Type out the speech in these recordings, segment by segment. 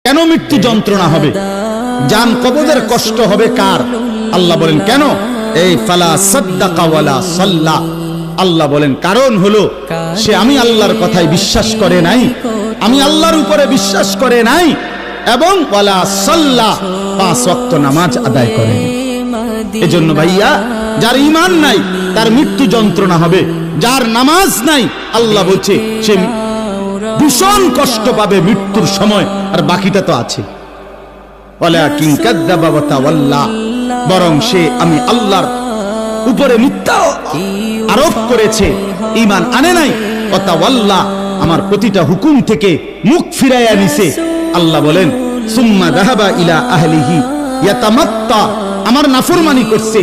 কেন মৃত্যু যন্ত্রণা হবে, জান কবজের কষ্ট হবে কার? আল্লাহ বলেন কেন? এই ফালা সাদ্দাকা ওয়ালা সাল্লা, আল্লাহ বলেন কারণ হলো সে আমি আল্লাহর কথায় বিশ্বাস করে নাই, আমি আল্লাহর উপরে বিশ্বাস করে নাই, এবং ওয়ালা সাল্লা, 5 ওয়াক্ত নামাজ আদায় করে। এজন্য ভাইয়া, যার ঈমান নাই তার মৃত্যু যন্ত্রণা হবে, যার নামাজ নাই আল্লাহ বলছে সে ভীষণ কষ্ট পাবে মৃত্যুর সময়। আর বাকিটা তো আছে, ওয়ালাকিন কাযযাবা ওয়া তাওয়াল্লা, বরং সে আমি আল্লাহর উপরে মিথ্যা আরোপ করেছে, ঈমান আনে নাই। ওয়া তাওয়াল্লা, আমার প্রতিটা হুকুম থেকে মুখ ফিরাইয়া নিছে। আল্লাহ বলেন সুম্মা যাহাবা ইলা আহলিহি ইয়াতামাত্তা, আমার নাফরমানি করছে,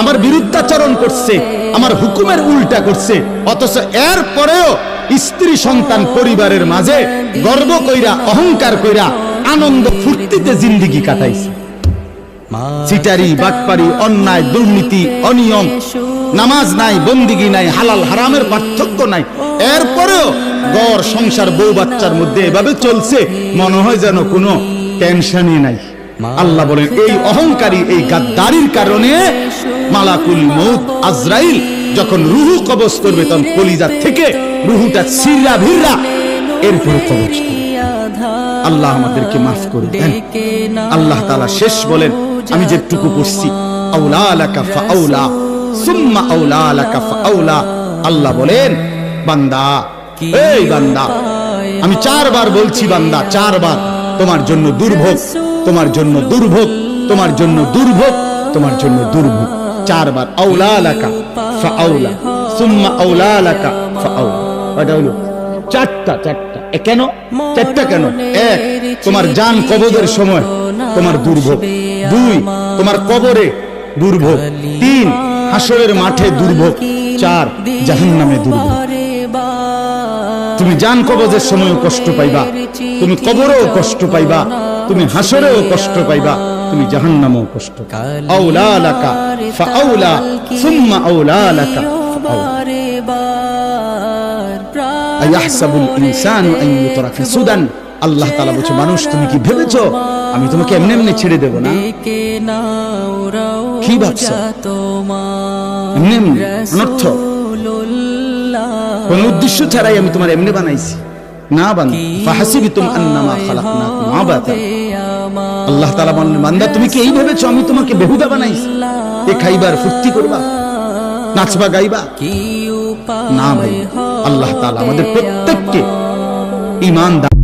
আমার বিরুদ্ধাচরণ করছে, আমার হুকুমের উল্টা করছে, অথচ এর পরেও স্ত্রী সন্তান পরিবারের মাঝে গর্ব কইরা অহংকার কইরা আনন্দ ফুর্তিতে জিন্দেগি কাটাইছে। চিটারি বাটপারি, অন্যায় দুর্নীতি অনিয়ম, নামাজ নাই, বন্দিগি নাই, হালাল হারামের পার্থক্য নাই, এরপরেও ঘর সংসার বউ বাচ্চার মধ্যে এভাবে চলছে মনে হয় যেন কোনো টেনশনই নাই। আল্লাহ বলেন এই অহংকারী, এই গাদ্দারির কারণে মালাকুল মউত আজরাইল যখন রুহু কবজ করবে তখন কলিজা থেকে রুহুটা ছিঁড়া ভিড়া এরপরে কবজ করবে। আল্লাহ আমাদেরকে মাফ করে দেন। আল্লাহ তাআলা শেষ বলেন, আমি যেটুকু পড়ছি, আউলা লাকা ফাআউলা সুম্মা আউলা লাকা ফাআউলা। আল্লাহ বলেন বান্দা, এই বান্দা, আমি 4 বার বলছি বান্দা, 4 বার তোমার জন্য দুর্ভোগ, তোমার জন্য দুর্ভোগ, তোমার জন্য দুর্ভোগ, তোমার জন্য দুর্ভোগ। 4 বার আউলা লাকা ফাআউলা সুম্মা আউলা লাকা ফাআউলা। এটা হলো 4টা। কেন 4টা কেন? 1, তোমার জান কবজের সময় তোমার দুর্ভোগ, 2, তোমার কবরে দুর্ভোগ, 3, হাসরের মাঠে দুর্ভোগ, 4, জাহান্নামে দুর্ভোগ। তুমি জান কবজের সময়ও কষ্ট পাইবা, তুমি কবরেও কষ্ট পাইবা, তুমি হাসরেও কষ্ট পাইবা, তুমি জাহান্নামেও কষ্ট পাইবা। আউলা লাকা ফাআউলা সুম্মা আউলা লাকা ফাআউলা। আয়াহসাবুল ইনসানু আন ইউতরাকা সুদান। আল্লাহ তাআলা বলছে, মানুষ তুমি কি ভেবেছো আমি তোমাকে এমনি এমনি ছেড়ে দেব না? কি ভাবছো? এমনি এমনি অনর্থ কোন উদ্দেশ্য ছাড়াই আমি তোমার এমনি বানাইছি না বান্দা। ফাহাসিবতুম আন্নামা খালাকনাকুম আবাতা। আল্লাহ তাআলা বলেন, বান্দা তুমি কি এই ভেবেছো আমি তোমাকে বেহুদা বানাইছি? এ খাইবার ফুর্তি করবা, নাচবা গাইবা? না ভাই, আল্লাহ তাআলা আমাদের প্রত্যেককে ঈমান দান